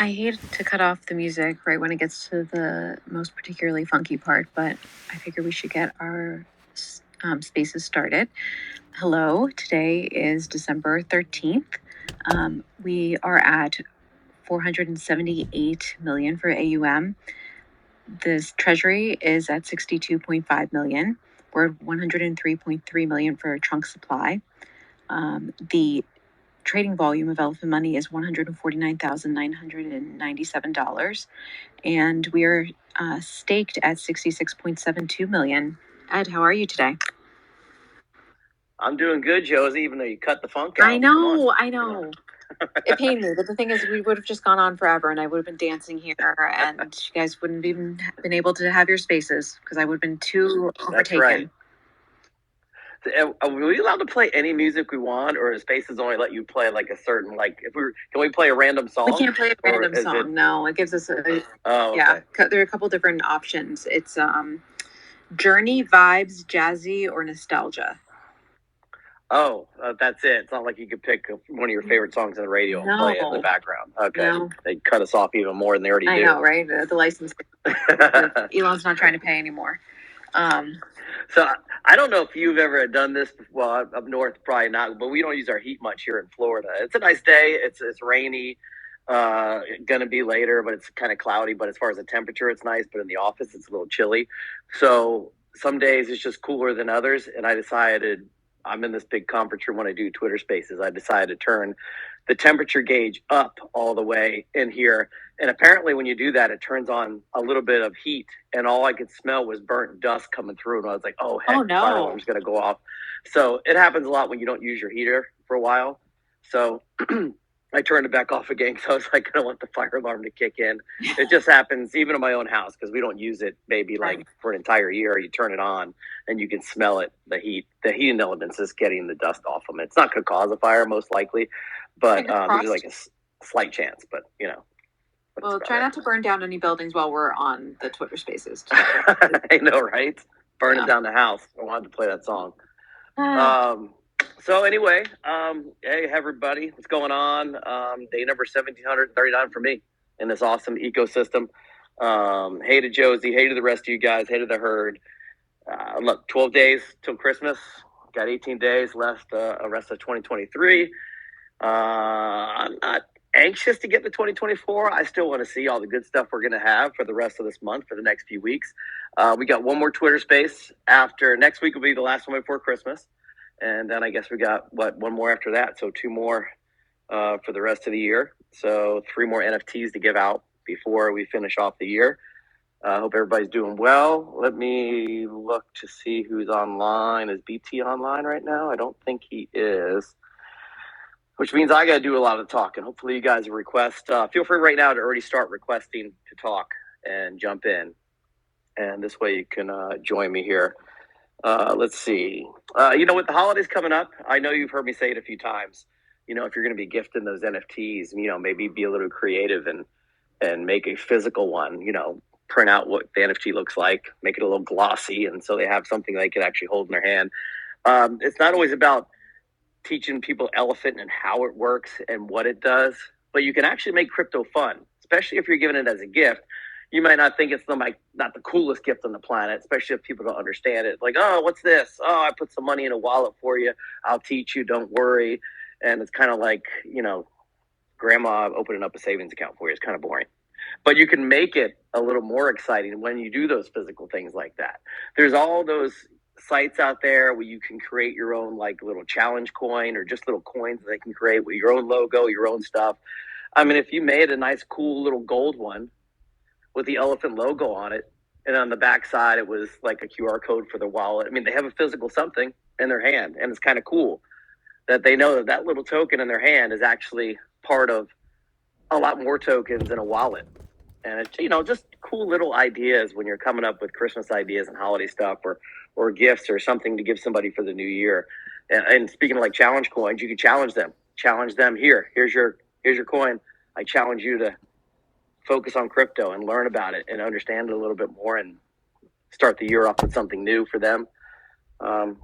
I hate to cut off the music right when it gets to the most particularly funky part, but I figure we should get our spaces started. Hello, today is December 13th. We are at 478 million for AUM. This treasury is at 62.5 million. We're at 103.3 million for trunk supply. The trading volume of Elephant Money is $149,997, and we are staked at 66.72 million. Ed, how are you today? I'm doing good, Josie, even though you cut the funk out. I know. It pained me, but the thing is, we would have just gone on forever, and I would have been dancing here, and you guys wouldn't even been able to have your spaces because I would have been too overtaken. That's right. Are we allowed to play any music we want, or is Spaces only let you play like a certain can we play a random song? We can't play a random song. No, it gives us okay. Yeah. There are a couple different options. It's journey, vibes, jazzy, or nostalgia. Oh, that's it. It's not like you could pick one of your favorite songs on the radio and play it in the background. Okay, no. They cut us off even more than they already do. I know, right? The license. Elon's not trying to pay anymore. So I don't know if you've ever done this. Well, up north, probably not. But we don't use our heat much here in Florida. It's a nice day. It's rainy. Gonna be later, but it's kind of cloudy. But as far as the temperature, it's nice. But in the office, it's a little chilly. So some days it's just cooler than others. And I decided, I'm in this big conference room when I do Twitter Spaces. I decided to turn the temperature gauge up all the way in here. And apparently when you do that, it turns on a little bit of heat, and all I could smell was burnt dust coming through. And I was like, oh, heck, the fire alarm's going to go off. So it happens a lot when you don't use your heater for a while. So I turned it back off again because I was like, I don't want the fire alarm to kick in. It just happens even in my own house because we don't use it maybe like for an entire year. You turn it on and you can smell it, the heating elements is getting the dust off them. It's not going to cause a fire most likely, but there's like a slight chance, but you know. Well, try not to burn down any buildings while we're on the Twitter Spaces. I know, right? Burning down the house. I wanted to play that song. So anyway, hey everybody, what's going on? Day number 1739 for me in this awesome ecosystem. Hey to Josie, hey to the rest of you guys, hey to the herd. Look, 12 days till Christmas. Got 18 days left, rest of 2023. I'm not anxious to get to 2024. I still want to see all the good stuff we're going to have for the rest of this month, for the next few weeks. We got one more Twitter space after next week will be the last one before Christmas. And then I guess we got one more after that. So 2 more for the rest of the year. So 3 more NFTs to give out before we finish off the year. I hope everybody's doing well. Let me look to see who's online. Is BT online right now? I don't think he is. Which means I got to do a lot of talking. Hopefully you guys request. Feel free right now to already start requesting to talk and jump in. And this way you can join me here. Let's see. With the holidays coming up, I know you've heard me say it a few times. If you're going to be gifting those NFTs, maybe be a little creative and make a physical one, print out what the NFT looks like, make it a little glossy. And so they have something they can actually hold in their hand. It's not always about teaching people Elephant and how it works and what it does, but you can actually make crypto fun, especially if you're giving it as a gift. You might not think it's not the coolest gift on the planet, especially if people don't understand it. Like, oh, what's this? Oh, I put some money in a wallet for you. I'll teach you. Don't worry. And it's kind of like, grandma opening up a savings account for you. It's kind of boring. But you can make it a little more exciting when you do those physical things like that. There's all those sites out there where you can create your own little challenge coin or just little coins that they can create with your own logo, your own stuff. I mean, if you made a nice, cool little gold one with the elephant logo on it, and on the back side it was like a QR code for their wallet. I mean, they have a physical something in their hand, and it's kind of cool that they know that little token in their hand is actually part of a lot more tokens in a wallet. And it's, just cool little ideas when you're coming up with Christmas ideas and holiday stuff or gifts or something to give somebody for the new year. And speaking of challenge coins, you can challenge them. Here's your coin. I challenge you to focus on crypto and learn about it and understand it a little bit more and start the year off with something new for them.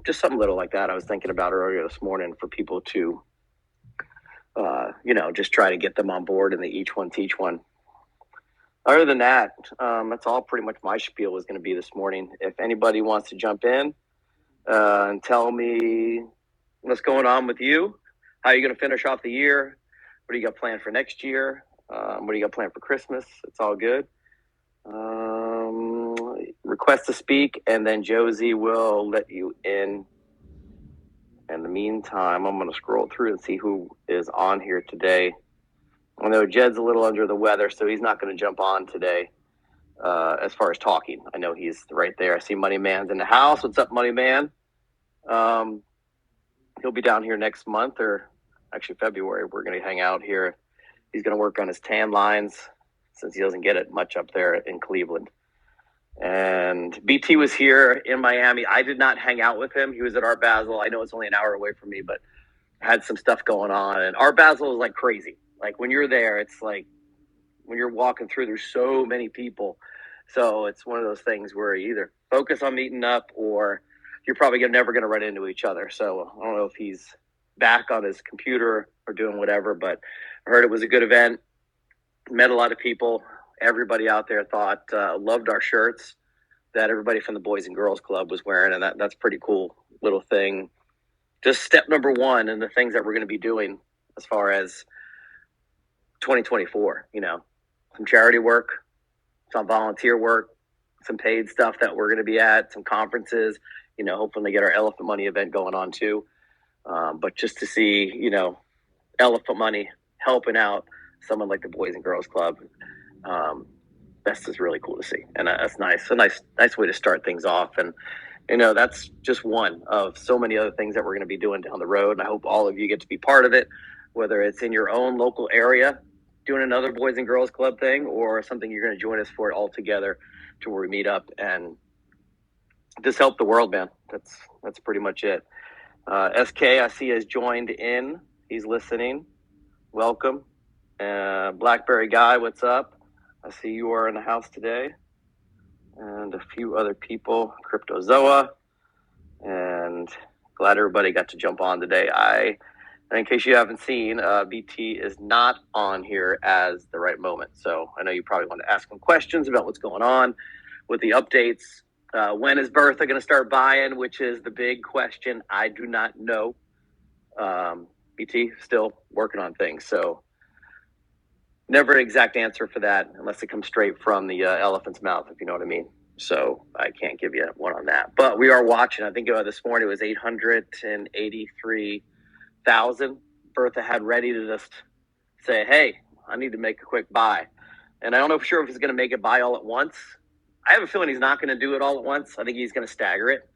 Just something little like that I was thinking about earlier this morning for people to just try to get them on board and the each one teach one. Other than that, that's all pretty much my spiel was going to be this morning. If anybody wants to jump in and tell me what's going on with you, how are you going to finish off the year, what do you got planned for next year, what do you got planned for Christmas, it's all good. Request to speak, and then Josie will let you in. In the meantime, I'm going to scroll through and see who is on here today. I know Jed's a little under the weather, so he's not going to jump on today as far as talking. I know he's right there. I see Money Man's in the house. What's up, Money Man? He'll be down here next month, or actually February. We're going to hang out here. He's going to work on his tan lines since he doesn't get it much up there in Cleveland. And BT was here in Miami. I did not hang out with him. He was at Art Basel. I know it's only an hour away from me, but had some stuff going on. And Art Basel is like crazy. Like when you're there, it's like when you're walking through, there's so many people. So it's one of those things where you either focus on meeting up or you're probably never going to run into each other. So I don't know if he's back on his computer or doing whatever, but I heard it was a good event. Met a lot of people. Everybody out there loved our shirts that everybody from the Boys and Girls Club was wearing, and that's pretty cool little thing. Just step number one in the things that we're going to be doing as far as 2024, some charity work, some volunteer work, some paid stuff that we're going to be at, some conferences, hopefully get our Elephant Money event going on too. But just to see, Elephant Money helping out someone like the Boys and Girls Club, that's just really cool to see. And that's nice. A nice way to start things off. And, that's just one of so many other things that we're going to be doing down the road. And I hope all of you get to be part of it, whether it's in your own local area, doing another Boys and Girls Club thing, or something you're going to join us for it all together to where we meet up and just help the world, man. That's pretty much it. SK, I see, has joined in. He's listening. Welcome. Blackberry Guy, what's up? I see you are in the house today. And a few other people, Cryptozoa. And glad everybody got to jump on today. In case you haven't seen, BT is not on here as the right moment. So I know you probably want to ask him questions about what's going on with the updates. When is Bertha going to start buying, which is the big question. I do not know. BT still working on things. So never an exact answer for that unless it comes straight from the elephant's mouth, if you know what I mean. So I can't give you one on that. But we are watching. I think this morning it was 883,000 Bertha had ready to just say, hey, I need to make a quick buy. And I don't know for sure if he's going to make it buy all at once. I have a feeling he's not going to do it all at once. I think he's going to stagger it.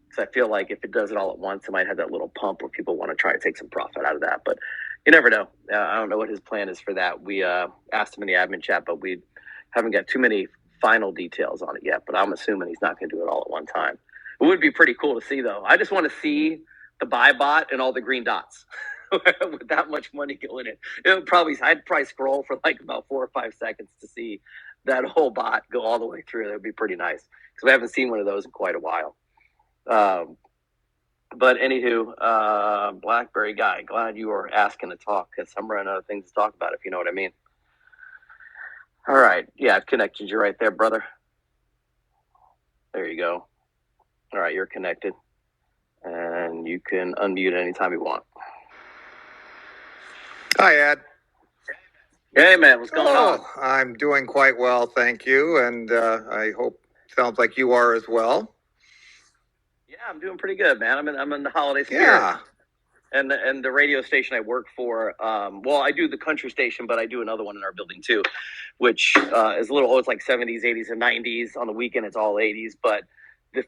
Because I feel like if it does it all at once, it might have that little pump where people want to try to take some profit out of that. But you never know. I don't know what his plan is for that. We asked him in the admin chat, but we haven't got too many final details on it yet. But I'm assuming he's not going to do it all at one time. It would be pretty cool to see, though. I just want to see the buy bot and all the green dots with that much money going in. I'd probably scroll for like about 4 or 5 seconds to see that whole bot go all the way through. That would be pretty nice because we haven't seen one of those in quite a while. But anywho, Blackberry Guy, glad you are asking to talk because I'm running out of things to talk about, if you know what I mean. All right. Yeah, I've connected you right there, brother. There you go. All right, you're connected. And you can unmute anytime you want. Hi, Ed. Hey, man, what's going on? I'm doing quite well, thank you. And I hope, sounds like you are as well. Yeah, I'm doing pretty good, man. I'm in the holiday spirit. Yeah. And the radio station I work for, I do the country station, but I do another one in our building too, which is a little, it's like 70s, 80s, and 90s. On the weekend, it's all 80s. But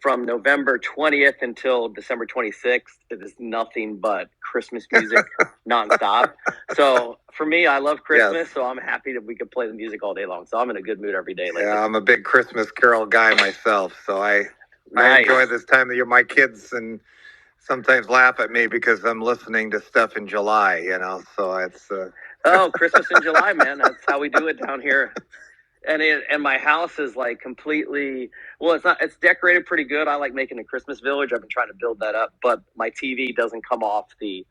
from November 20th until December 26th, it is nothing but Christmas music nonstop. So for me, I love Christmas, so I'm happy that we could play the music all day long. So I'm in a good mood every day. Yeah, I'm a big Christmas Carol guy myself, so I enjoy this time of year. My kids and sometimes laugh at me because I'm listening to stuff in July, so it's... Oh, Christmas in July, man. That's how we do it down here. And my house is like completely, it's decorated pretty good. I like making a Christmas village. I've been trying to build that up, but my TV doesn't come off the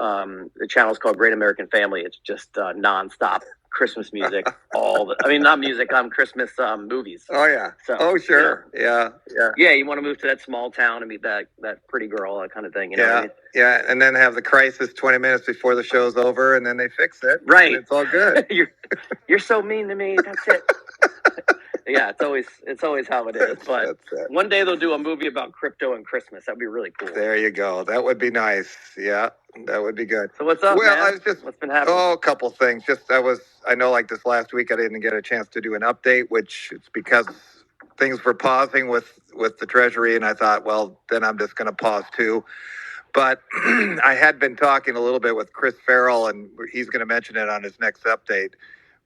The channel's called Great American Family. It's just nonstop Christmas music. Not music, Christmas movies. Oh yeah. So, sure. Yeah. Yeah, you want to move to that small town and meet that pretty girl, that kind of thing. You know what I mean? Yeah, and then have the crisis 20 minutes before the show's over, and then they fix it. Right. And it's all good. You're so mean to me. That's it. Yeah, it's always how it is. But one day they'll do a movie about crypto and Christmas. That'd be really cool. There you go. That would be nice. Yeah, that would be good. So what's up, man? What's been happening? A couple things. I know like this last week I didn't get a chance to do an update, which it's because things were pausing with the Treasury, and I thought, well, then I'm just going to pause too. But I had been talking a little bit with Chris Farrell, and he's going to mention it on his next update.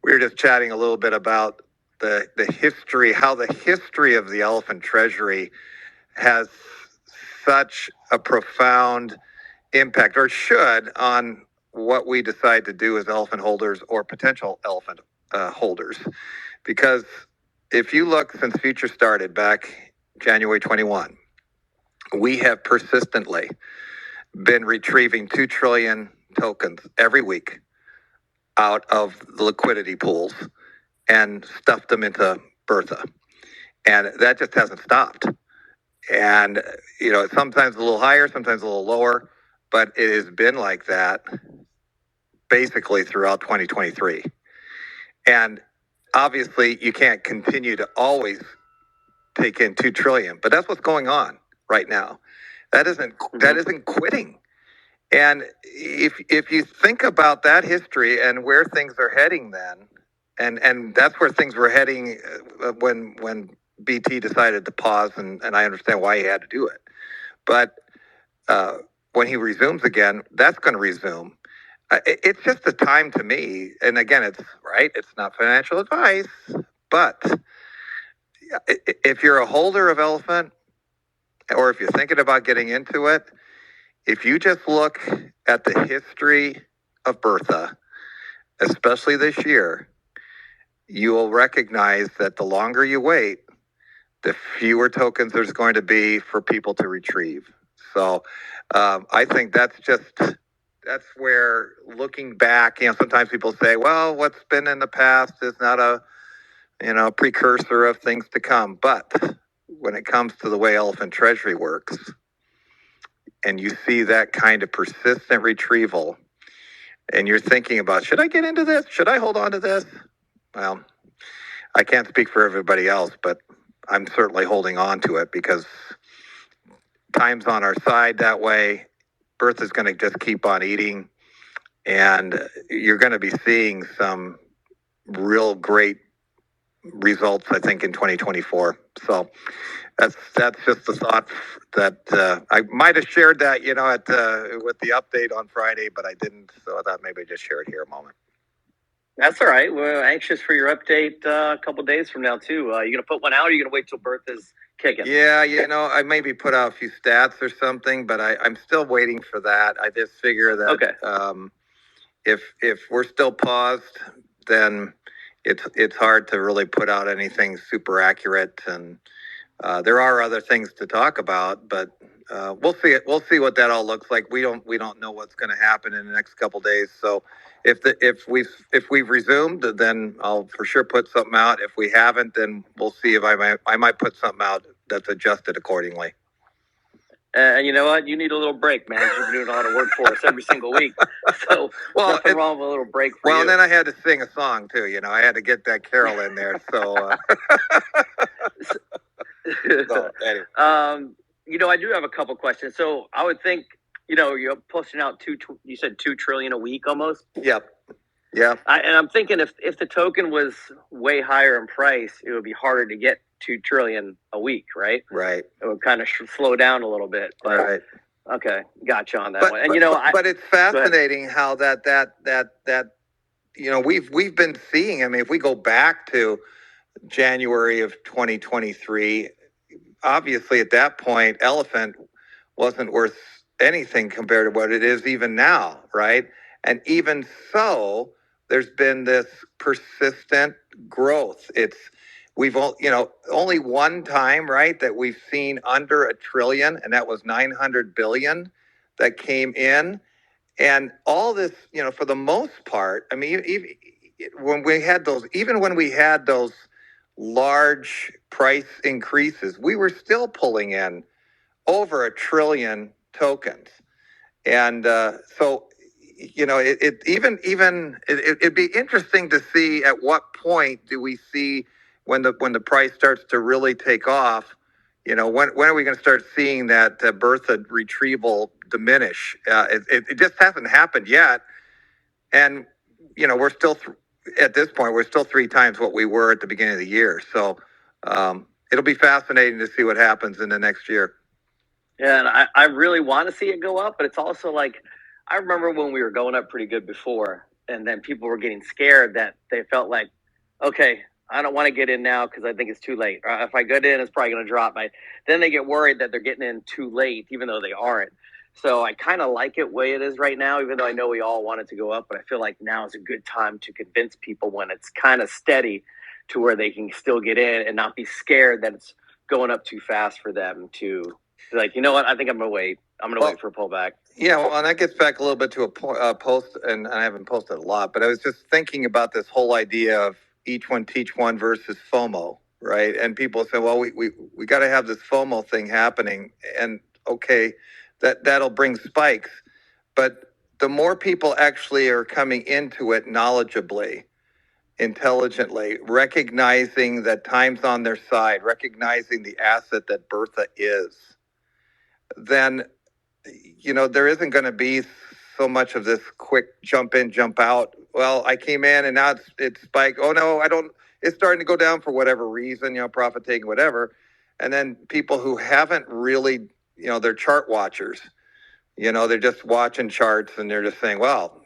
We were just chatting a little bit about the history, how the history of the Elephant Treasury has such a profound impact, or should, on what we decide to do as elephant holders or potential elephant holders. Because if you look since Future started back January 21, we have persistently been retrieving 2 trillion tokens every week out of the liquidity pools and stuffed them into Bertha. And that just hasn't stopped. And, sometimes a little higher, sometimes a little lower, but it has been like that basically throughout 2023. And obviously you can't continue to always take in 2 trillion, but that's what's going on right now. That isn't quitting. And if you think about that history and where things are heading then, and that's where things were heading when BT decided to pause, and I understand why he had to do it. But when he resumes again, that's going to resume. It's just a time to me, and again, it's not financial advice, but if you're a holder of Elephant, or if you're thinking about getting into it, if you just look at the history of Bertha, especially this year, you will recognize that the longer you wait, the fewer tokens there's going to be for people to retrieve. So I think that's where, looking back, sometimes people say, well, what's been in the past is not a precursor of things to come. But when it comes to the way Elephant Treasury works, and you see that kind of persistent retrieval, and you're thinking about, should I get into this? Should I hold on to this? Well, I can't speak for everybody else, but I'm certainly holding on to it because time's on our side that way. Bertha's going to just keep on eating, and you're going to be seeing some real great results, I think, in 2024. So that's just the thought that I might have shared that, with the update on Friday, but I didn't. So I thought maybe I'd just share it here a moment. That's all right. We're anxious for your update a couple days from now, too. Are you going to put one out, or are you going to wait till Bertha's kicking? Yeah, I maybe put out a few stats or something, but I'm still waiting for that. I just figure that if we're still paused, then it's hard to really put out anything super accurate, and there are other things to talk about, but we'll see it. We'll see what that all looks like. We don't know what's going to happen in the next couple days. So if we've resumed, then I'll for sure put something out. If we haven't, then we'll see if I might put something out that's adjusted accordingly. And you know what? You need a little break, man. You've been doing a lot of work for us every single week. So nothing wrong with a little break for you. Well, and then I had to sing a song too. I had to get that carol in there. So. So anyway. I do have a couple questions. So I would think, you're posting out you said 2 trillion a week almost. Yep. Yeah. And I'm thinking if the token was way higher in price, it would be harder to get 2 trillion a week, right? Right. It would kind of slow down a little bit. But, right. Okay. Gotcha on that one. And but it's fascinating how that we've been seeing. I mean, if we go back to January of 2023, obviously at that point, Elephant wasn't worth anything compared to what it is even now, right? And even so, there's been this persistent growth. We've only one time, right, that we've seen under $1 trillion, and that was 900 billion that came in. And all this, for the most part, I mean, even when we had those large price increases, we were still pulling in over 1 trillion tokens. And so, it'd be interesting to see at what point do we see when the price starts to really take off. When are we going to start seeing that Bertha retrieval diminish? It just hasn't happened yet, and we're still at this point we're still 3 times what we were at the beginning of the year. So it'll be fascinating to see what happens in the next year. Yeah, and I really want to see it go up, but it's also like, I remember when we were going up pretty good before, and then people were getting scared that they felt like, okay, I don't want to get in now because I think it's too late. Or if I get in, it's probably going to drop. Then they get worried that they're getting in too late, even though they aren't. So I kind of like it the way it is right now, even though I know we all want it to go up. But I feel like now is a good time to convince people when it's kind of steady to where they can still get in and not be scared that it's going up too fast for them to, like, you know what? I think I'm going to wait. I'm going to wait for a pullback. Yeah, well, and that gets back a little bit to a post, and I haven't posted a lot, but I was just thinking about this whole idea of each one teach one versus FOMO, right? And people say, well, we got to have this FOMO thing happening, and okay, that'll bring spikes, but the more people actually are coming into it knowledgeably, intelligently, recognizing that time's on their side, recognizing the asset that Bertha is, then there isn't going to be so much of this quick jump in, jump out. Well, I came in and now it's spiked. Oh no, I don't. It's starting to go down for whatever reason, profit taking, whatever. And then people who haven't really, they're chart watchers. They're just watching charts and they're just saying, well,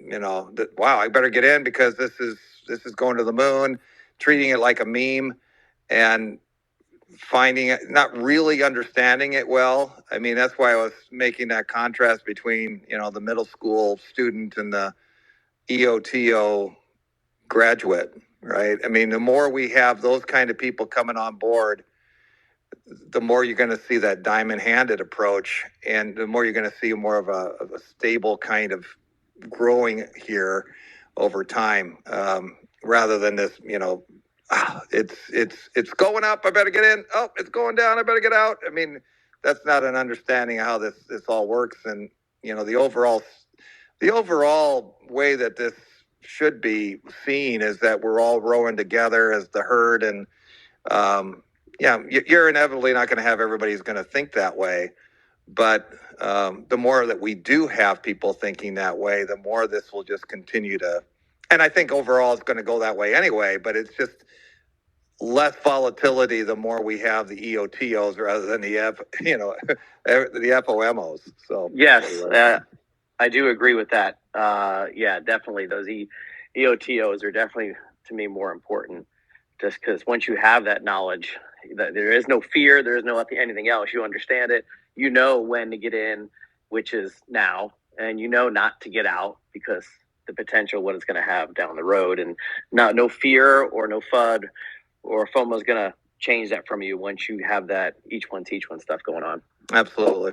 wow, I better get in because this is going to the moon, treating it like a meme, and finding it, not really understanding it well. I mean, that's why I was making that contrast between, the middle school student and the EOTO graduate, right? I mean, the more we have those kind of people coming on board, the more you're going to see that diamond-handed approach, and the more you're going to see more of a stable kind of growing here over time, rather than this, it's going up, I better get in. Oh, it's going down, I better get out. I mean, that's not an understanding of how this all works. And the overall way that this should be seen is that we're all rowing together as the herd. And you're inevitably not going to have everybody's going to think that way, but the more that we do have people thinking that way, the more this will just continue to, and I think overall it's going to go that way anyway, but it's just less volatility the more we have the EOTOs rather than the the FOMOs. So yes, I do agree with that. Yeah, definitely those EOTOs are definitely, to me, more important, just because once you have that knowledge, there is no fear, there is no anything else. You understand it. You know when to get in, which is now, and not to get out because the potential what it's going to have down the road, and no fear or no FUD or FOMO is going to change that from you once you have that each one teach one stuff going on. Absolutely.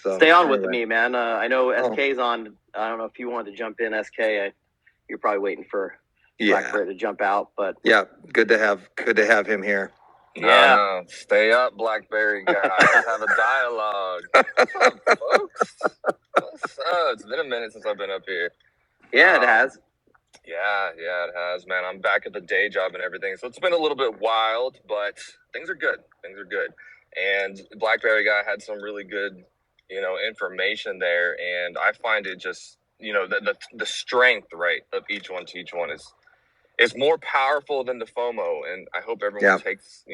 So stay on with me, man. I know SK's on. I don't know if you wanted to jump in, SK. You're probably waiting for Blackberry to jump out, but yeah, good to have him here. No, stay up, Blackberry guy. Let's have a dialogue. What's up, folks? What's up? It's been a minute since I've been up here. Yeah, it has. Yeah, it has, man. I'm back at the day job and everything, so it's been a little bit wild, but things are good. And Blackberry guy had some really good, information there, and I find it just, the strength, right, of each one to each one is more powerful than the FOMO, and I hope everyone takes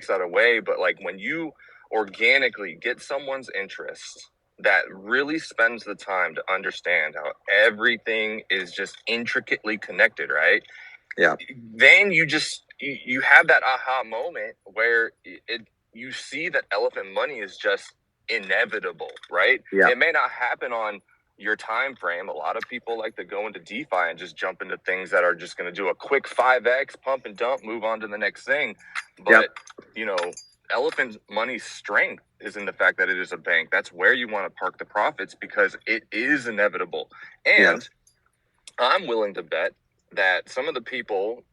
that away. But like when you organically get someone's interest that really spends the time to understand how everything is just intricately connected, right? Yeah. Then you have that aha moment where you see that elephant money is just inevitable, right? Yeah. It may not happen on your time frame. A lot of people like to go into DeFi and just jump into things that are just going to do a quick 5x pump and dump, move on to the next thing. But Elephant Money's strength is in the fact that it is a bank. That's where you want to park the profits because it is inevitable. And I'm willing to bet that some of the people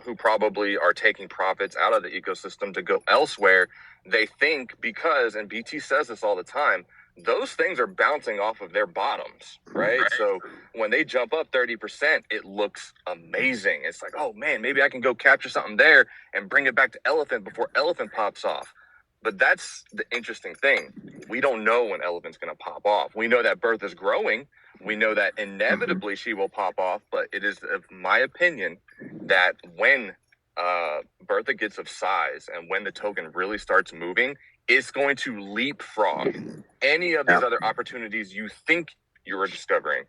who probably are taking profits out of the ecosystem to go elsewhere, they think because, and BT says this all the time, those things are bouncing off of their bottoms, right? So when they jump up 30%, it looks amazing. It's like, oh man, maybe I can go capture something there and bring it back to Elephant before Elephant pops off. But that's the interesting thing. We don't know when Elephant's going to pop off. We know that Birth is growing. We know that inevitably she will pop off, but it is of my opinion that when Bertha gets of size and when the token really starts moving, it's going to leapfrog any of these other opportunities you think you were discovering.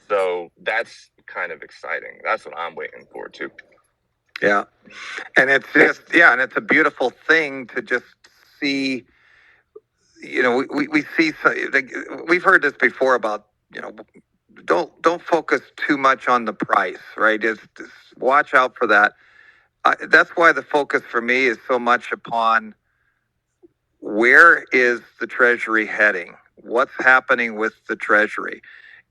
So that's kind of exciting. That's what I'm waiting for too. Yeah. And it's just, and it's a beautiful thing to just see, we see, we've heard this before about, don't focus too much on the price, right? Just watch out for that. That's why the focus for me is so much upon where is the Treasury heading? What's happening with the Treasury?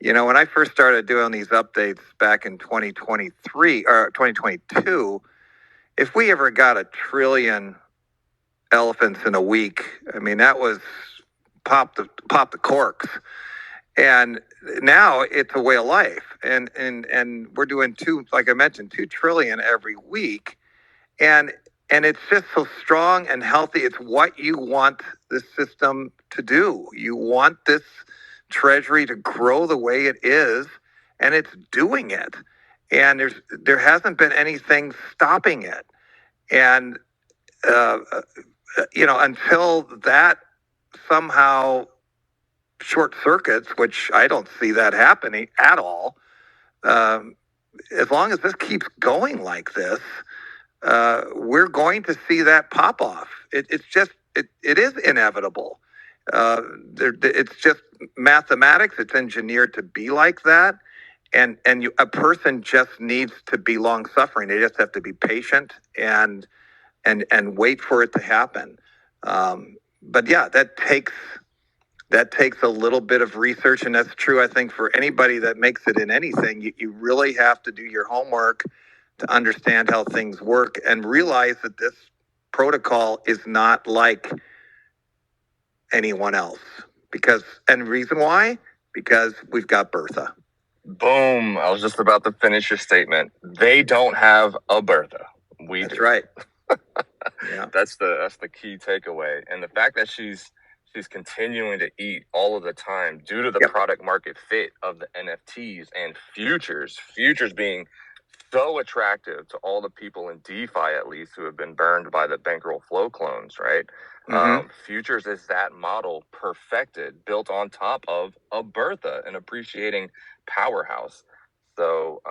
When I first started doing these updates back in 2023 or 2022, if we ever got 1 trillion elephants in a week, I mean, that was pop the corks. And now it's a way of life. And we're doing like I mentioned, 2 trillion every week. And it's just so strong and healthy. It's what you want this system to do. You want this Treasury to grow the way it is, and it's doing it. And there hasn't been anything stopping it. And until that somehow short circuits, which I don't see that happening at all, as long as this keeps going like this, we're going to see that pop off. It is inevitable. It's just mathematics. It's engineered to be like that. And a person just needs to be long suffering. They just have to be patient and wait for it to happen. But yeah, that takes a little bit of research, and that's true, I think, for anybody that makes it in anything. You really have to do your homework to understand how things work and realize that this protocol is not like anyone else. And the reason why? Because we've got Bertha. Boom. I was just about to finish your statement. They don't have a Bertha. That's do. Right. Yeah. That's the key takeaway. And the fact that she's continuing to eat all of the time due to the product market fit of the NFTs and futures being so attractive to all the people in DeFi, at least, who have been burned by the bankroll flow clones, right? Futures is that model perfected, built on top of a Bertha, an appreciating powerhouse. So,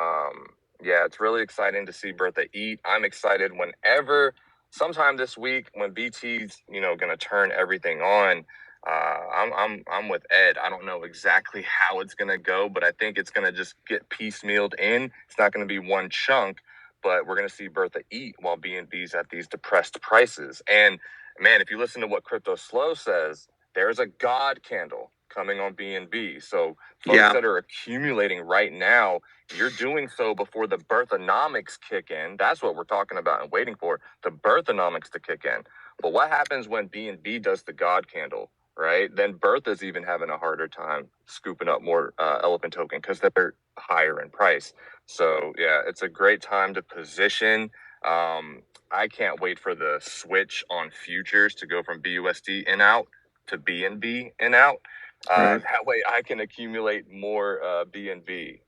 it's really exciting to see Bertha eat. I'm excited whenever, sometime this week, when BT's, going to turn everything on. I'm with Ed. I don't know exactly how it's going to go, but I think it's going to just get piecemealed in. It's not going to be one chunk, but we're going to see Bertha eat while BNB's at these depressed prices. And man, if you listen to what Crypto Slow says, there's a God candle coming on BNB. So folks that are accumulating right now, you're doing so before the Berthonomics kick in. That's what we're talking about and waiting for, the Berthonomics to kick in. But what happens when BNB does the God candle? Right, then Bertha's even having a harder time scooping up more elephant token because they're higher in price. So yeah, it's a great time to position. I can't wait for the switch on futures to go from BUSD in out to BNB in out. That way I can accumulate more BNB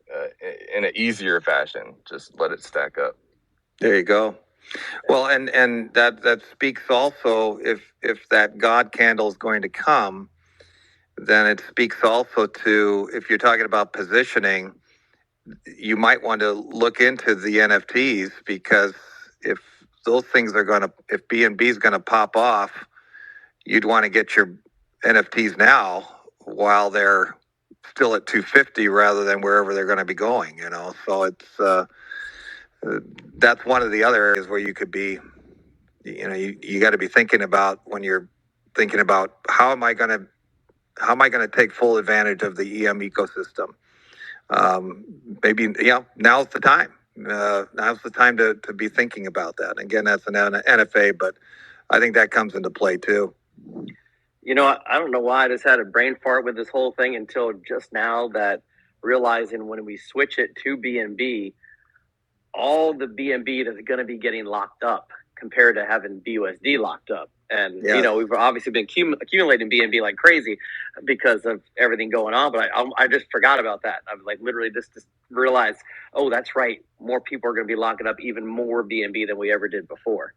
in an easier fashion. Just let it stack up. There you go. Well, and that speaks also, if that God candle is going to come, then it speaks also to, if you're talking about positioning, you might want to look into the NFTs, because if those things if BNB is going to pop off, you'd want to get your NFTs now while they're still at 250 rather than wherever they're going to be going, So it's that's one of the other areas where you could be you got to be thinking about when you're thinking about how am I going to take full advantage of the EM ecosystem. Maybe now's the time. Now's the time to be thinking about that. And again, that's an NFA, but I think that comes into play too. I don't know why I just had a brain fart with this whole thing until just now, that realizing when we switch it to BNB, all the BNB that's going to be getting locked up compared to having BUSD locked up. And, we've obviously been accumulating BNB like crazy because of everything going on. But I just forgot about that. I was like literally just realized, oh, that's right. More people are going to be locking up even more BNB than we ever did before.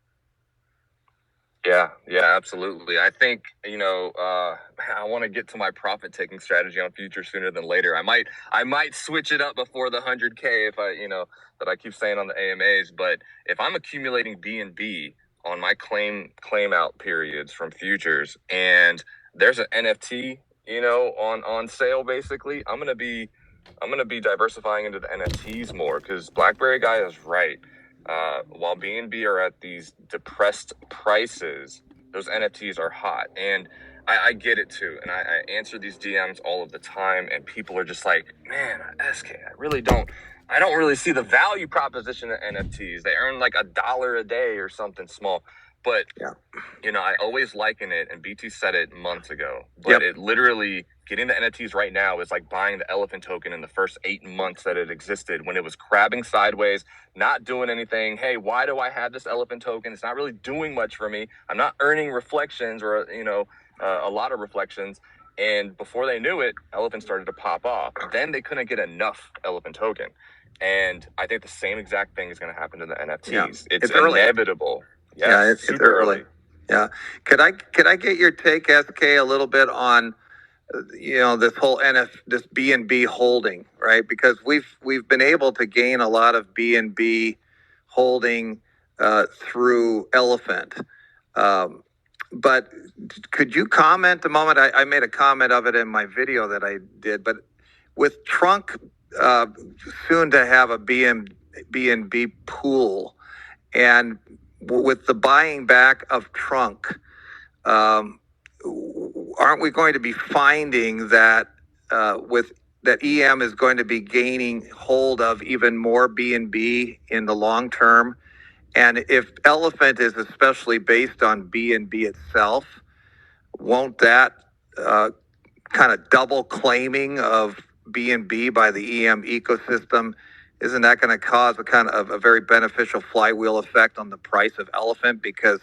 Yeah, absolutely. I think, I want to get to my profit taking strategy on futures sooner than later. I might switch it up before the 100K if that I keep saying on the AMAs. But if I'm accumulating BNB on my claim out periods from futures, and there's an NFT, on sale, basically, I'm gonna be diversifying into the NFTs more, because BlackBerry guy is right. While BNB are at these depressed prices, those NFTs are hot. And I get it too. And I answer these DMs all of the time, and people are just like, man, SK, I don't really see the value proposition of NFTs. They earn like $1 a day or something small. But, I always liken it, and BT said it months ago, but it literally, getting the NFTs right now is like buying the Elephant token in the first 8 months that it existed, when it was crabbing sideways, not doing anything. Hey, why do I have this Elephant token? It's not really doing much for me. I'm not earning reflections or, a lot of reflections. And before they knew it, Elephant started to pop off. Then they couldn't get enough Elephant token. And I think the same exact thing is going to happen to the NFTs. Yeah. It's Early. inevitable. Yes, it's early. Yeah. Could I get your take, SK, a little bit on this whole this BNB holding, right? Because we've been able to gain a lot of BNB holding through Elephant. But could you comment a moment? I made a comment of it in my video that I did, but with Trunk soon to have a BNB pool, and with the buying back of Trunk, aren't we going to be finding that that EM is going to be gaining hold of even more BNB in the long term? And if Elephant is especially based on BNB itself, won't that kind of double claiming of BNB by the EM ecosystem, isn't that going to cause a kind of a very beneficial flywheel effect on the price of Elephant, because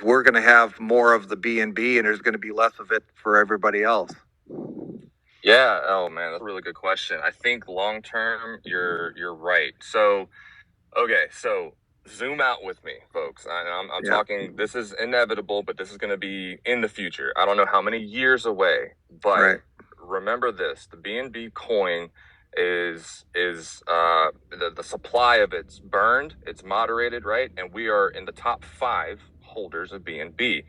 we're going to have more of the BNB and there's going to be less of it for everybody else? Yeah. Oh man, that's a really good question. I think long term, you're right. So, okay, so zoom out with me, folks. I'm talking, this is inevitable, but this is going to be in the future. I don't know how many years away, but remember this: the BNB coin is the supply of it's burned, it's moderated, right? And we are in the top 5 holders of BNB,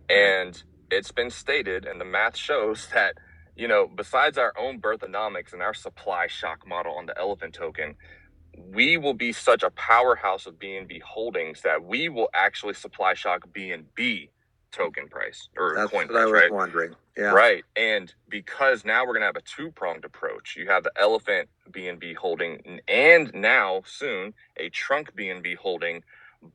and it's been stated, and the math shows that, besides our own birthonomics and our supply shock model on the Elephant token, we will be such a powerhouse of BNB holdings that we will actually supply shock BNB token price or coin price. That's what I was wondering. Yeah. Right. And because now we're going to have a 2-pronged approach. You have the Elephant BNB holding, and now soon a Trunk BNB holding.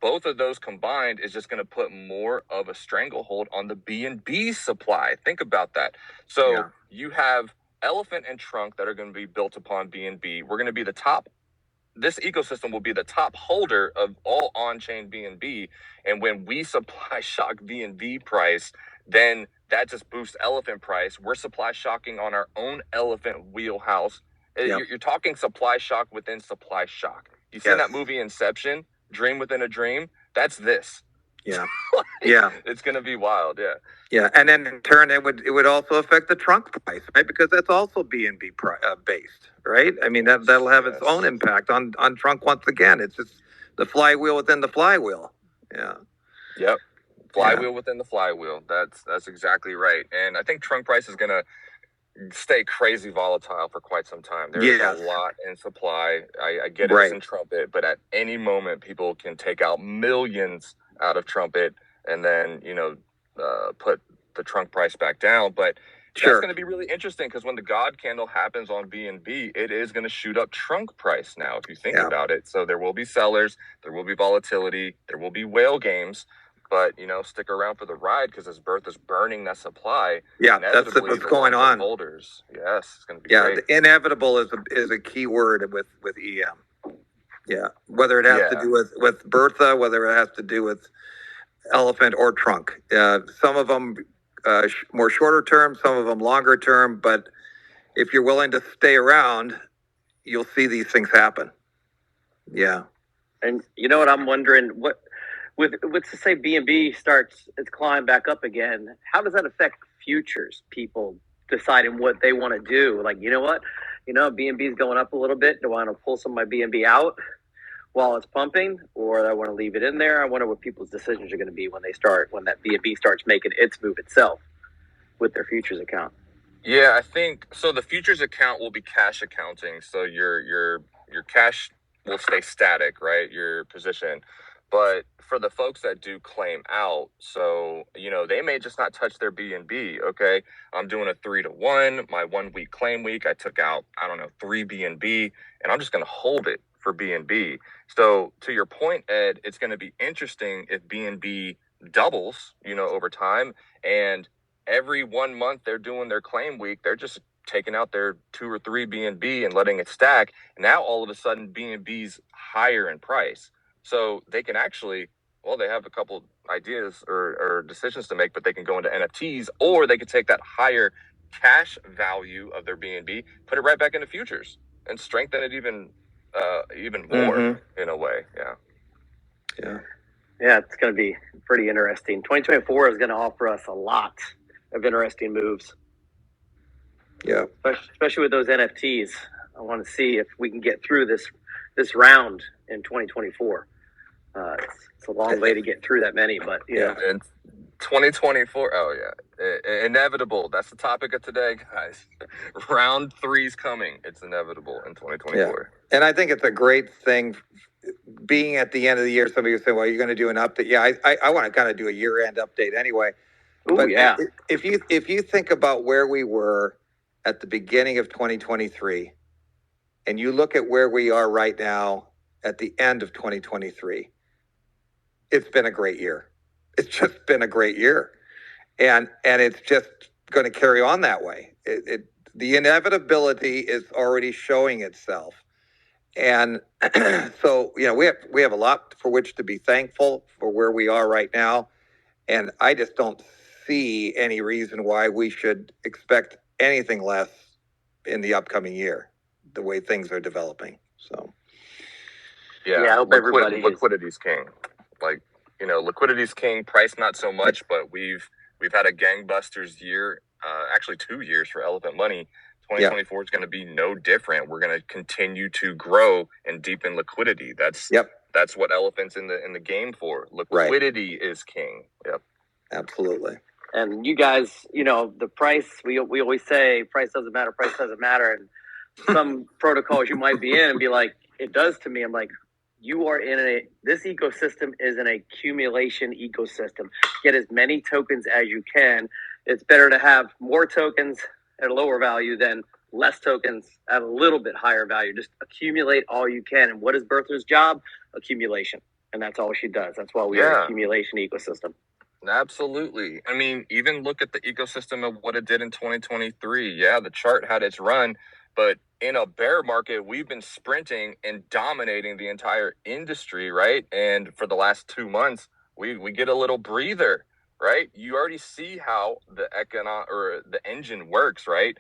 Both of those combined is just going to put more of a stranglehold on the BNB supply. Think about that. So you have Elephant and Trunk that are going to be built upon BNB. We're going to be the top. This ecosystem will be the top holder of all on-chain BNB. And when we supply shock BNB price, then that just boosts Elephant price. We're supply shocking on our own Elephant wheelhouse. You're talking supply shock within supply shock. You seen that movie Inception, Dream Within a Dream? That's this. Yeah. It's going to be wild. Yeah. And then in turn, it would also affect the Trunk price, right? Because that's also BNB based, right? I mean, that'll have its own impact on Trunk once again. It's just the flywheel within the flywheel. Yeah. Yep. Flywheel within the flywheel. That's exactly right. And I think Trunk price is going to stay crazy volatile for quite some time. There is a lot in supply. I get it's in Trumpet, but at any moment people can take out millions out of Trumpet and then, put the trunk price back down. But that's going to be really interesting because when the God candle happens on BNB, it is going to shoot up trunk price now, if you think about it. So there will be sellers, there will be volatility, there will be whale games. But, stick around for the ride because as Birth is burning that supply. Yeah, that's what's going on. Holders. Yes, it's going to be great. The inevitable is a key word with EM. Yeah, whether it has to do with Bertha, whether it has to do with Elephant or Trunk. Some of them more shorter term, some of them longer term. But if you're willing to stay around, you'll see these things happen. Yeah. And you know what I'm wondering? Let's just say BNB starts its climb back up again. How does that affect futures? People deciding what they want to do. Like, you know what? BNB is going up a little bit. Do I want to pull some of my BNB out while it's pumping, or do I want to leave it in there? I wonder what people's decisions are going to be when that BNB starts making its move itself with their futures account. Yeah, I think so. The futures account will be cash accounting. So your cash will stay static, right? Your position. But for the folks that do claim out, so, they may just not touch their BNB. Okay. I'm doing a 3-to-1, my 1 week claim week. I took out, 3 BNB, and I'm just going to hold it for BNB. So to your point, Ed, it's going to be interesting if BNB doubles, over time, and every 1 month they're doing their claim week, they're just taking out their 2 or 3 BNB and letting it stack. Now all of a sudden BNB's higher in price. So they can actually, they have a couple ideas or decisions to make, but they can go into NFTs, or they could take that higher cash value of their BNB, put it right back into futures and strengthen it even more in a way. Yeah, it's going to be pretty interesting. 2024 is going to offer us a lot of interesting moves. Yeah, especially with those NFTs. I want to see if we can get through this round in 2024. It's a long way to get through that many, but And 2024. Oh yeah, inevitable. That's the topic of today, guys. Round 3's coming. It's inevitable in 2024. Yeah. And I think it's a great thing. Being at the end of the year, somebody would say, "Well, you're going to do an update." Yeah, I want to kind of do a year-end update anyway. But if you think about where we were at the beginning of 2023, and you look at where we are right now at the end of 2023, it's been a great year. It's just been a great year, and it's just going to carry on that way. The inevitability is already showing itself. And so, we have a lot for which to be thankful for where we are right now. And I just don't see any reason why we should expect anything less in the upcoming year, the way things are developing. So, I hope liquidity's king. Like, liquidity's king, price not so much, but we've had a gangbusters year, actually 2 years for Elephant Money. 2024 is going to be no different. We're going to continue to grow and deepen liquidity. That's what Elephant's in the game for. Liquidity is king. Yep. Absolutely. And you guys, the price, we always say price doesn't matter, and some protocols you might be in and be like, it does to me. I'm like, you are this ecosystem is an accumulation ecosystem. Get as many tokens as you can. It's better to have more tokens at a lower value than less tokens at a little bit higher value. Just accumulate all you can. And what is Bertha's job? Accumulation. And that's all she does. That's why we are an accumulation ecosystem. Absolutely. I mean, even look at the ecosystem of what it did in 2023. Yeah, the chart had its run, but in a bear market, we've been sprinting and dominating the entire industry, right? And for the last 2 months, we get a little breather, right? You already see how the engine works, right?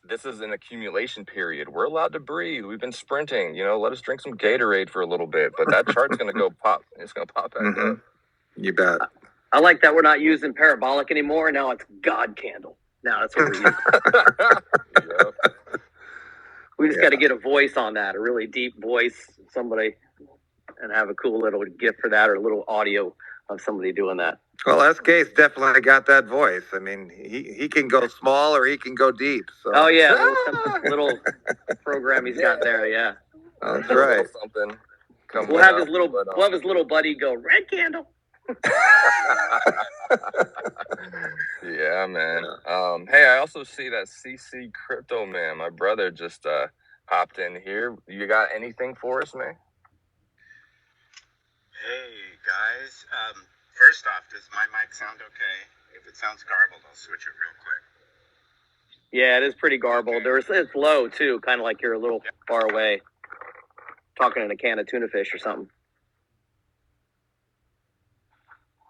This is an accumulation period. We're allowed to breathe. We've been sprinting. Let us drink some Gatorade for a little bit, but that chart's going to go pop. It's going to pop back up. You bet. I like that we're not using parabolic anymore. Now it's God candle. Now that's what we're using. We just got to get a voice on that, a really deep voice, somebody, and have a cool little gift for that, or a little audio of somebody doing that. Well, SK's definitely got that voice. I mean, he can go small or he can go deep. So. Oh yeah, little program he's got there. Yeah, that's right. Something. We'll have his little buddy go red candle. Yeah, man. Hey, I also see that CC Crypto Man, my brother, just hopped in here. You got anything for us, man? Hey guys. First off, does my mic sound okay? If it sounds garbled, I'll switch it real quick. Yeah, it is pretty garbled. Okay. It's low too, kind of like you're a little far away, talking in a can of tuna fish or something.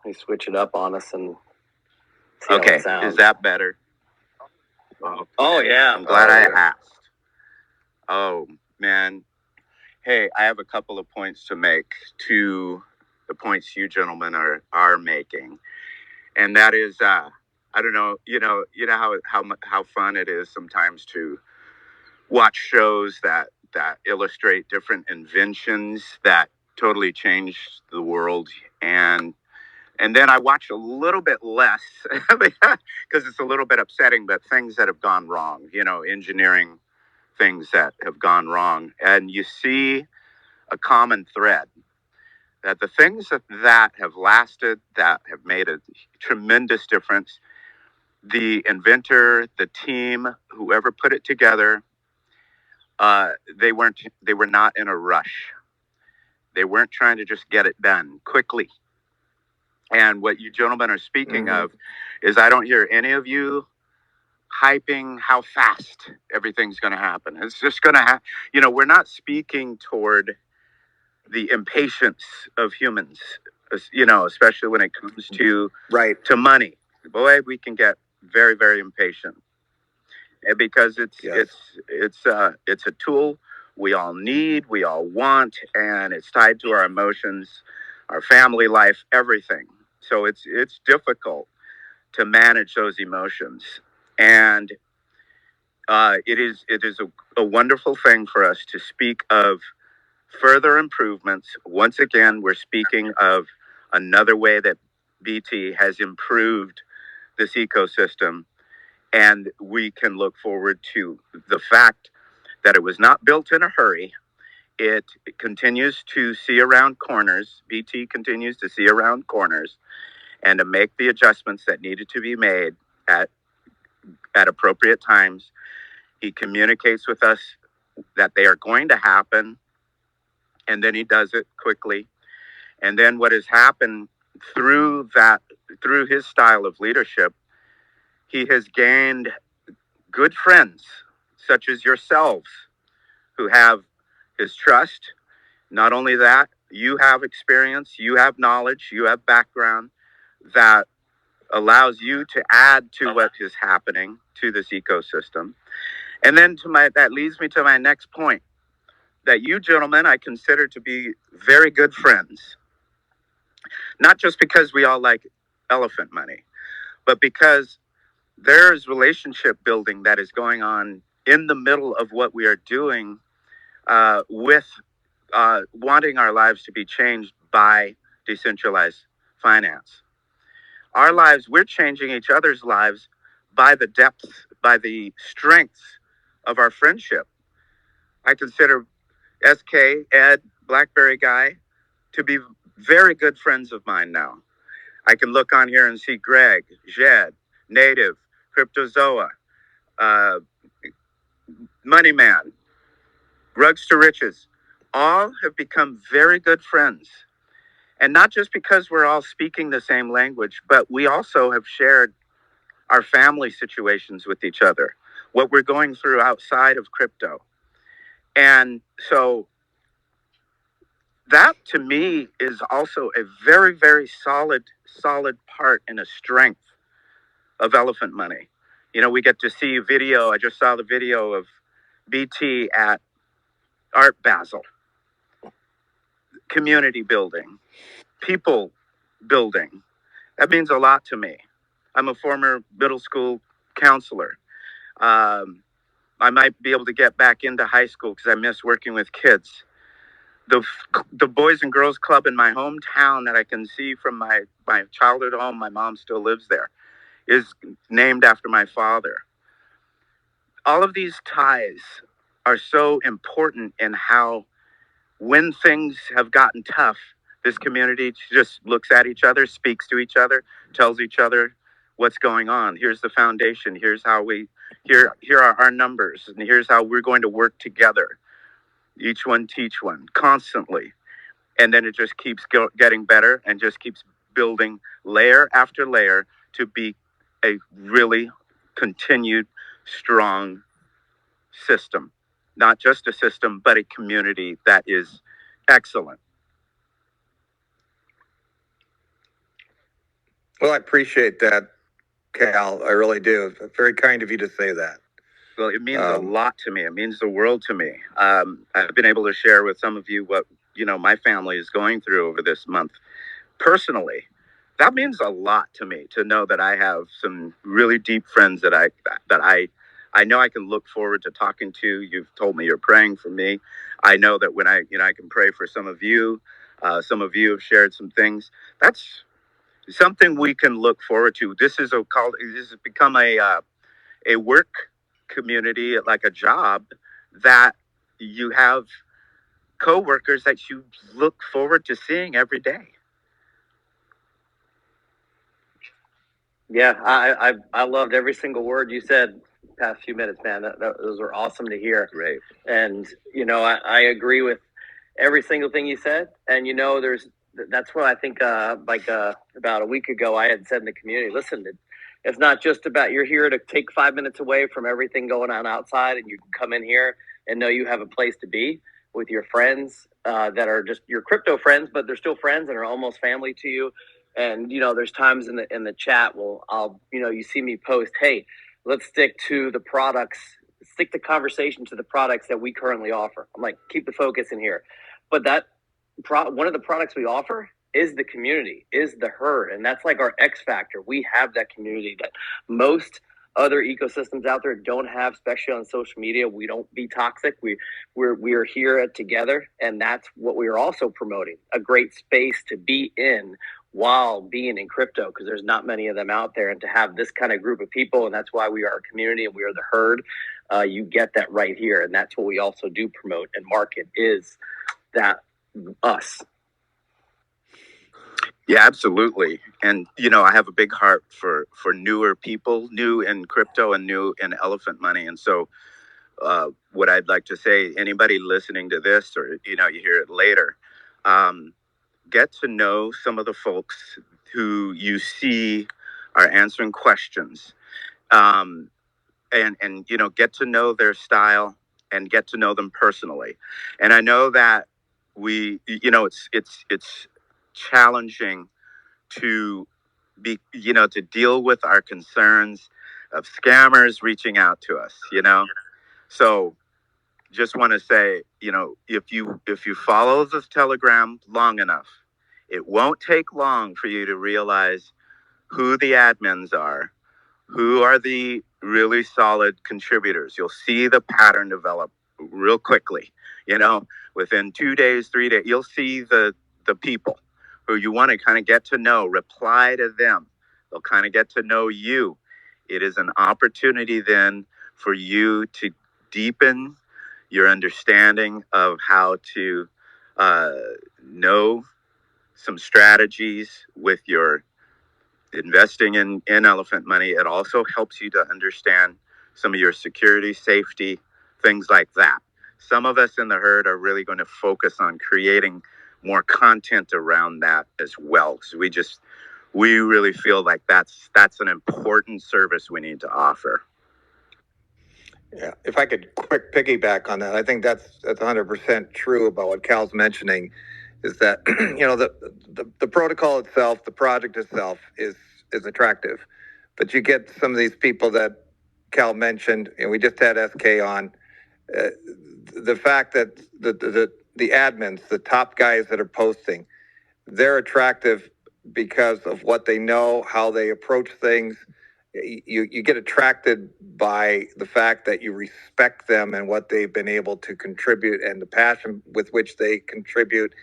You switch it up on us and see how it sounds. Is that better? Oh yeah, I'm glad I asked. Oh man, hey, I have a couple of points to make to the points you gentlemen are making, and that is, I don't know, you know how fun it is sometimes to watch shows that illustrate different inventions that totally changed the world, and then I watch a little bit less because it's a little bit upsetting, but things that have gone wrong, engineering things that have gone wrong, and you see a common thread that the things that have lasted, that have made a tremendous difference, the inventor, the team, whoever put it together, they were not in a rush. They weren't trying to just get it done quickly. And what you gentlemen are speaking of is, I don't hear any of you hyping how fast everything's going to happen. It's just going to happen. We're not speaking toward the impatience of humans, especially when it comes to money. Boy, we can get very, very impatient, and because it's a tool we all need, we all want, and it's tied to our emotions, our family life, everything. So it's difficult to manage those emotions, and it is a wonderful thing for us to speak of further improvements. Once again, we're speaking of another way that BT has improved this ecosystem, and we can look forward to the fact that it was not built in a hurry. It continues to see around corners. BT continues to see around corners and to make the adjustments that needed to be made at appropriate times. He communicates with us that they are going to happen, and then he does it quickly. And then what has happened through his style of leadership, he has gained good friends, such as yourselves, who have his trust. Not only that, you have experience, you have knowledge, you have background that allows you to add to what is happening to this ecosystem. And then that leads me to my next point, that you gentlemen I consider to be very good friends. Not just because we all like elephant money, but because there's relationship building that is going on in the middle of what we are doing, with wanting our lives to be changed by decentralized finance. Our lives, we're changing each other's lives by the depth, by the strength of our friendship. I consider SK, Ed, Blackberry Guy to be very good friends of mine now. I can look on here and see Greg, Jed, Native, Cryptozoa, Moneyman, Rugs to Riches. All have become very good friends. And not just because we're all speaking the same language, but we also have shared our family situations with each other, what we're going through outside of crypto. And so that to me is also a very, very solid part and a strength of Elephant Money. We get to see video. I just saw the video of BT at Art Basel. Community building, people building. That means a lot to me. I'm a former middle school counselor. I might be able to get back into high school because I miss working with kids. the Boys and Girls Club in my hometown that I can see from my childhood home, my mom still lives there, is named after my father. All of these ties are so important in how, when things have gotten tough, this community just looks at each other, speaks to each other, tells each other what's going on. Here's the foundation. Here's how here are our numbers, and here's how we're going to work together. Each one teach one constantly. And then it just keeps getting better and just keeps building layer after layer to be a really continued strong system. Not just a system, but a community that is excellent. Well, I appreciate that, Cal. I really do. It's very kind of you to say that. Well, it means a lot to me. It means the world to me. I've been able to share with some of you what my family is going through over this month. Personally, that means a lot to me to know that I have some really deep friends that I know I can look forward to talking to. You've told me you're praying for me. I know that when I can pray for some of you. Some of you have shared some things. That's something we can look forward to. This has become a work community, like a job, that you have coworkers that you look forward to seeing every day. Yeah, I loved every single word you said past few minutes, man. Those were awesome to hear. Great. And I agree with every single thing you said. And that's what I think. About a week ago, I had said in the community, listen, it's not just about you're here to take 5 minutes away from everything going on outside, and you can come in here and know you have a place to be with your friends that are just your crypto friends, but they're still friends and are almost family to you. And there's times in the chat, you see me post, hey, let's stick to the products, stick the conversation to the products that we currently offer. I'm like, keep the focus in here. But one of the products we offer is the community, is the herd. And that's like our X factor. We have that community that most other ecosystems out there don't have, especially on social media. We don't be toxic. We are here together. And that's what we are also promoting, a great space to be in while being in crypto, because there's not many of them out there. And to have this kind of group of people, and that's why we are a community and we are the herd, you get that right here. And that's what we also do promote and market, is that us. Yeah, absolutely. And I have a big heart for newer people, new in crypto and new in Elephant Money. And so what I'd like to say, anybody listening to this, or you hear it later, get to know some of the folks who you see are answering questions, and get to know their style and get to know them personally. And I know that it's challenging to be to deal with our concerns of scammers reaching out to us. So just want to say, if you follow the Telegram long enough, it won't take long for you to realize who the admins are, who are the really solid contributors. You'll see the pattern develop real quickly. Within 2 days, 3 days, you'll see the people who you want to kind of get to know, reply to them. They'll kind of get to know you. It is an opportunity then for you to deepen your understanding of how to know some strategies with your investing in Elephant Money. It also helps you to understand some of your security, safety, things like that. Some of us in the herd are really going to focus on creating more content around that as well, because we really feel like that's an important service we need to offer. Yeah, if I could quick piggyback on that, I think that's 100% true about what Cal's mentioning, is that the protocol itself, the project itself is attractive, but you get some of these people that Cal mentioned, and we just had SK on. The fact that the admins, the top guys that are posting, they're attractive because of what they know, how they approach things, you get attracted by the fact that you respect them and what they've been able to contribute, and the passion with which they contribute,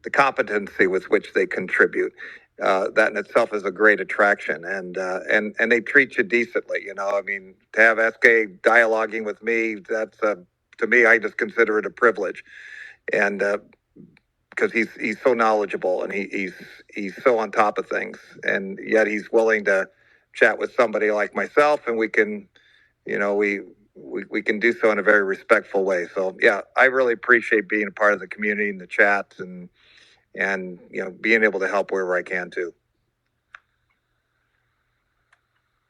the competency with which they contribute. That in itself is a great attraction, and they treat you decently. I mean, to have SK dialoguing with me, that's to me, I just consider it a privilege, and because he's so knowledgeable, and he's so on top of things, and yet he's willing to chat with somebody like myself, and we can, we can do so in a very respectful way. So yeah, I really appreciate being a part of the community and the chats, and being able to help wherever I can too.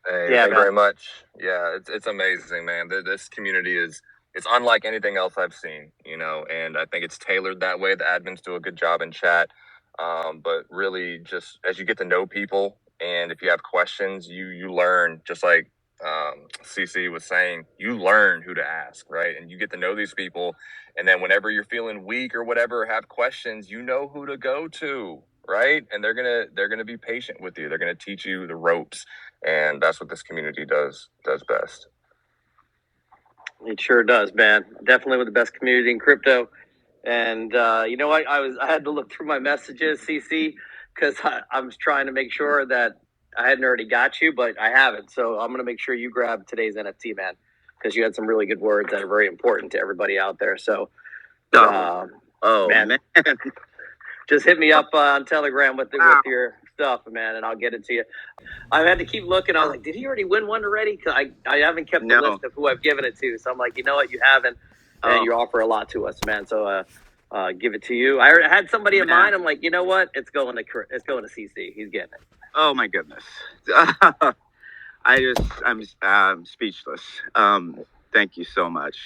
Hey, thank you very much. Yeah, it's amazing, man. This community it's unlike anything else I've seen, and I think it's tailored that way. The admins do a good job in chat. But really, just as you get to know people, and if you have questions, you learn, just like CC was saying, you learn who to ask, right? And you get to know these people, and then whenever you're feeling weak or whatever, have questions, you know who to go to, right? And they're gonna be patient with you. They're gonna teach you the ropes, and that's what this community does best. It sure does, man. Definitely with the best community in crypto. And I had to look through my messages, CC, because I was trying to make sure that I hadn't already got you, but I haven't. So I'm going to make sure you grab today's NFT, man, because you had some really good words that are very important to everybody out there. So, man. Just hit me up on Telegram with your stuff, man, and I'll get it to you. I had to keep looking. I was like, did he already win one already? Because I haven't kept the list of who I've given it to. So I'm like, you know what? You haven't, and you offer a lot to us, man. So give it to you. I had somebody in mind. I'm like, you know what? It's going to CC. He's getting it. Oh my goodness. I'm speechless. Thank you so much.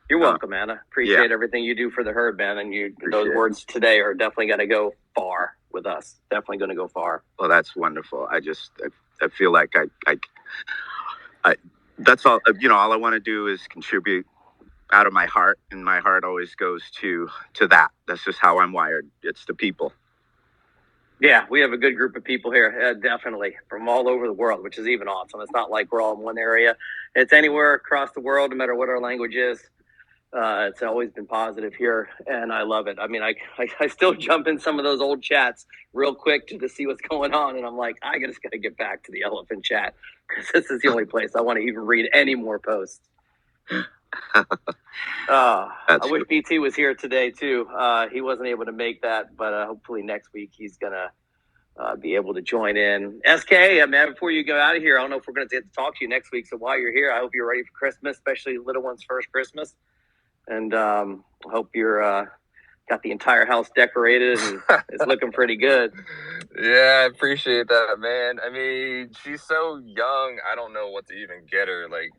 You're welcome, man. I appreciate everything you do for the herd, man. And those words today are definitely going to go far with us. Definitely going to go far. Well, that's wonderful. I feel like I that's all. All I want to do is contribute out of my heart, and my heart always goes to that. That's just how I'm wired. It's the people. Yeah, we have a good group of people here, definitely, from all over the world, which is even awesome. It's not like we're all in one area. It's anywhere across the world, no matter what our language is. It's always been positive here, and I love it. I mean, I still jump in some of those old chats real quick to see what's going on, and I'm like, I just got to get back to the Elephant chat, because this is the only place I want to even read any more posts. I wish BT was here today too. He wasn't able to make that, but hopefully next week he's gonna be able to join in. SK, man, before you go out of here, I don't know if we're gonna get to talk to you next week. So while you're here, I hope you're ready for Christmas, especially little one's first Christmas, and I hope you're got the entire house decorated and it's looking pretty good. Yeah, I appreciate that, man. I mean, she's so young. I don't know what to even get her. Like,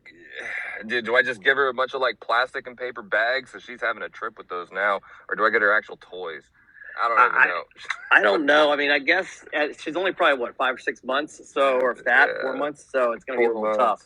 do I just give her a bunch of plastic and paper bags so she's having a trip with those now, or do I get her actual toys? I don't even know. I don't know. I mean, I guess she's only probably 5 or 6 months, so, or if that, 4 months. So it's going to be a little tough.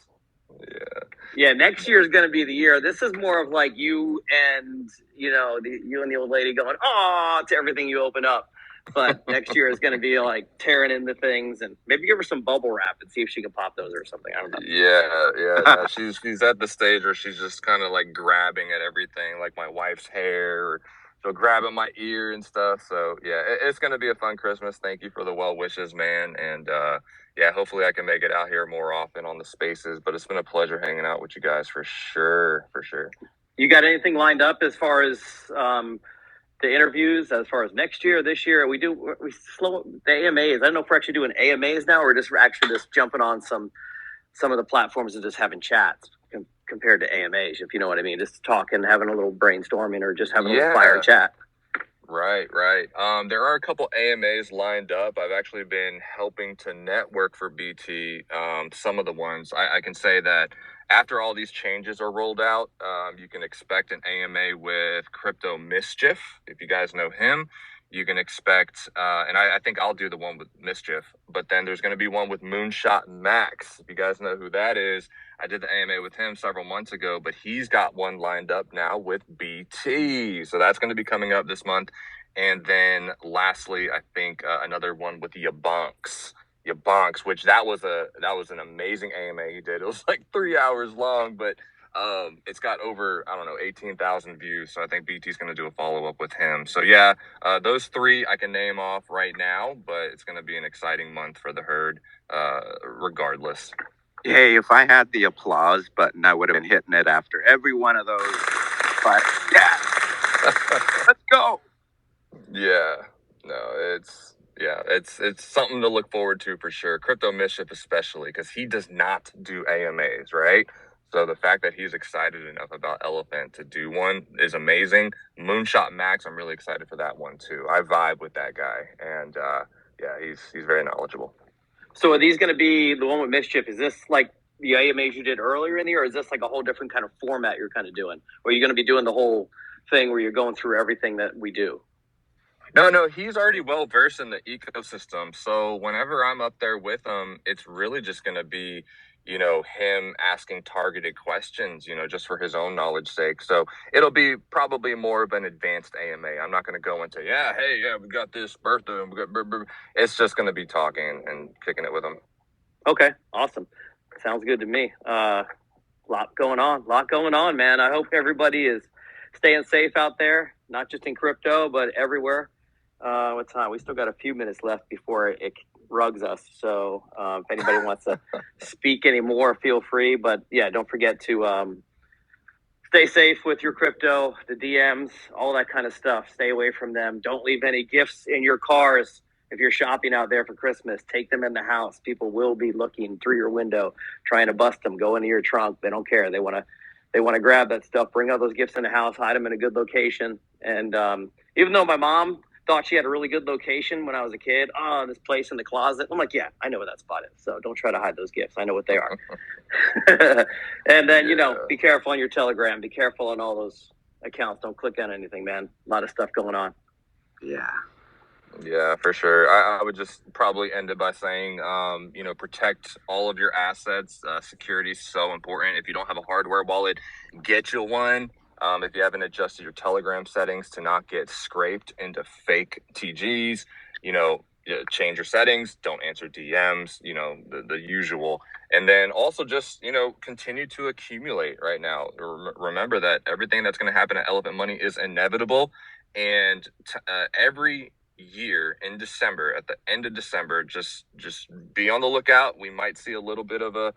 Yeah. Next year is going to be the year. This is more of like you and you and the old lady going to everything you open up. But next year is going to be like tearing into things, and maybe give her some bubble wrap and see if she can pop those or something. I don't know. Yeah. No, she's at the stage where she's just kind of like grabbing at everything, like my wife's hair, or she'll grab at my ear and stuff. So yeah, it's going to be a fun Christmas. Thank you for the well wishes, man. And yeah, hopefully I can make it out here more often on the spaces. But it's been a pleasure hanging out with you guys for sure. You got anything lined up as far as the interviews, as far as next year, this year? We slow the AMAs. I don't know if we're actually doing AMAs now, or just jumping on some of the platforms and just having chats compared to AMAs, if you know what I mean. Just talking, having a little brainstorming, or just having a little fire chat. Right. There are a couple AMAs lined up. I've actually been helping to network for BT. Some of the ones I can say that after all these changes are rolled out, you can expect an AMA with Crypto Mischief. If you guys know him, you can expect, and I think I'll do the one with Mischief, but then there's going to be one with Moonshot Max. If you guys know who that is, I did the AMA with him several months ago, but he's got one lined up now with BT. So that's going to be coming up this month. And then lastly, I think another one with Yabunks. bonks, which that was an amazing AMA he did. It was like 3 hours long, but it's got over, I don't know, 18,000 views. So I think BT's going to do a follow-up with him. So yeah, those three I can name off right now, but it's going to be an exciting month for the herd, regardless. Hey, if I had the applause button, I would have been hitting it after every one of those. But yeah, let's go. Yeah, no, it's something to look forward to for sure. Crypto Mischief especially, because he does not do AMAs, right? So the fact that he's excited enough about Elephant to do one is amazing. Moonshot Max, I'm really excited for that one too. I vibe with that guy, and yeah, he's very knowledgeable. So are these going to be the one with Mischief? Is this like the AMAs you did earlier in the year, or is this like a whole different kind of format you're kind of doing? Or are you going to be doing the whole thing where you're going through everything that we do? No, he's already well versed in the ecosystem. So whenever I'm up there with him, it's really just going to be, him asking targeted questions, just for his own knowledge sake. So it'll be probably more of an advanced AMA. I'm not going to go into, we got this birthday. And we got. It's just going to be talking and kicking it with him. Okay, awesome. Sounds good to me. Lot going on, man. I hope everybody is staying safe out there, not just in crypto, but everywhere. What time? We still got a few minutes left before it rugs us. So if anybody wants to speak anymore, feel free. But yeah, don't forget to stay safe with your crypto, the DMs, all that kind of stuff. Stay away from them. Don't leave any gifts in your cars. If you're shopping out there for Christmas, take them in the house. People will be looking through your window, trying to bust them. Go into your trunk. They don't care. They want to grab that stuff. Bring all those gifts in the house. Hide them in a good location. And even though my mom thought she had a really good location when I was a kid, this place in the closet, I'm like, yeah, I know where that spot is. So don't try to hide those gifts. I know what they are. And then be careful on your Telegram. Be careful on all those accounts. Don't click on anything, man. A lot of stuff going on. Yeah, for sure. I would just probably end it by saying, protect all of your assets. Security is so important. If you don't have a hardware wallet, get you one. If you haven't adjusted your Telegram settings to not get scraped into fake TGs, change your settings. Don't answer DMs, the usual. And then also just, continue to accumulate right now. Remember that everything that's going to happen at Elephant Money is inevitable. And every year in December, at the end of December, just be on the lookout. We might see a little bit of a,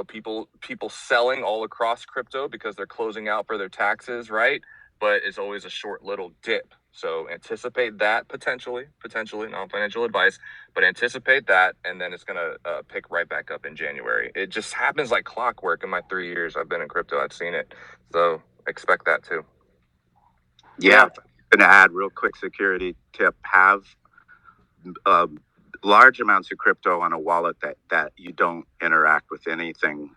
people selling all across crypto because they're closing out for their taxes, right? But it's always a short little dip. So anticipate that potentially, non-financial advice, but anticipate that, and then it's going to pick right back up in January. It just happens like clockwork in my 3 years I've been in crypto. I've seen it. So expect that too. Yeah. I'm going to add real quick security tip. Have large amounts of crypto on a wallet that you don't interact with anything.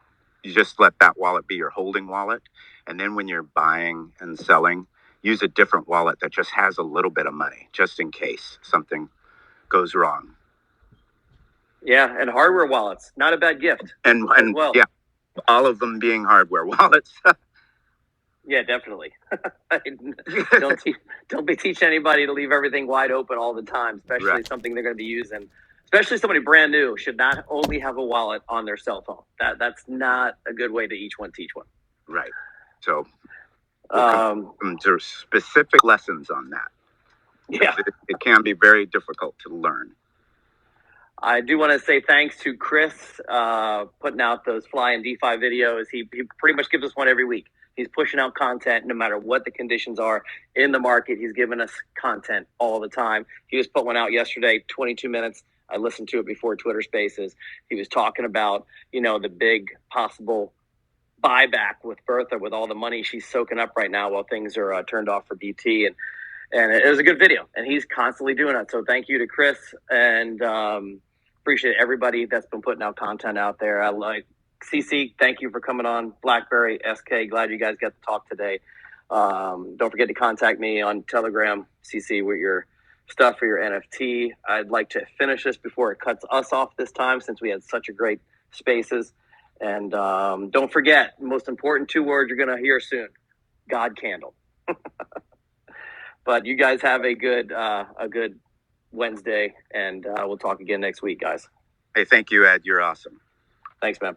You just let that wallet be your holding wallet. And then when you're buying and selling, use a different wallet that just has a little bit of money, just in case something goes wrong. Yeah, and hardware wallets, not a bad gift. And yeah, all of them being hardware wallets. Yeah, definitely. Don't be teaching anybody to leave everything wide open all the time, especially something they're going to be using. Especially somebody brand new should not only have a wallet on their cell phone. That's not a good way to each one teach one. Right. So there's specific lessons on that. Yeah. It can be very difficult to learn. I do want to say thanks to Chris putting out those Fly and DeFi videos. He pretty much gives us one every week. He's pushing out content no matter what the conditions are in the market. He's giving us content all the time. He just put one out yesterday, 22 minutes. I listened to it before Twitter Spaces. He was talking about, the big possible buyback with Bertha, with all the money she's soaking up right now while things are turned off for BT. And it was a good video, and he's constantly doing it. So thank you to Chris, and appreciate everybody that's been putting out content out there. I like CC, thank you for coming on. BlackBerry, SK, glad you guys got to talk today. Don't forget to contact me on Telegram, CC, with your stuff for your NFT. I'd like to finish this before it cuts us off this time, since we had such a great Spaces. And don't forget, the most important 2 words you're going to hear soon: God candle. But you guys have a good Wednesday, and we'll talk again next week, guys. Hey, thank you, Ed. You're awesome. Thanks, man.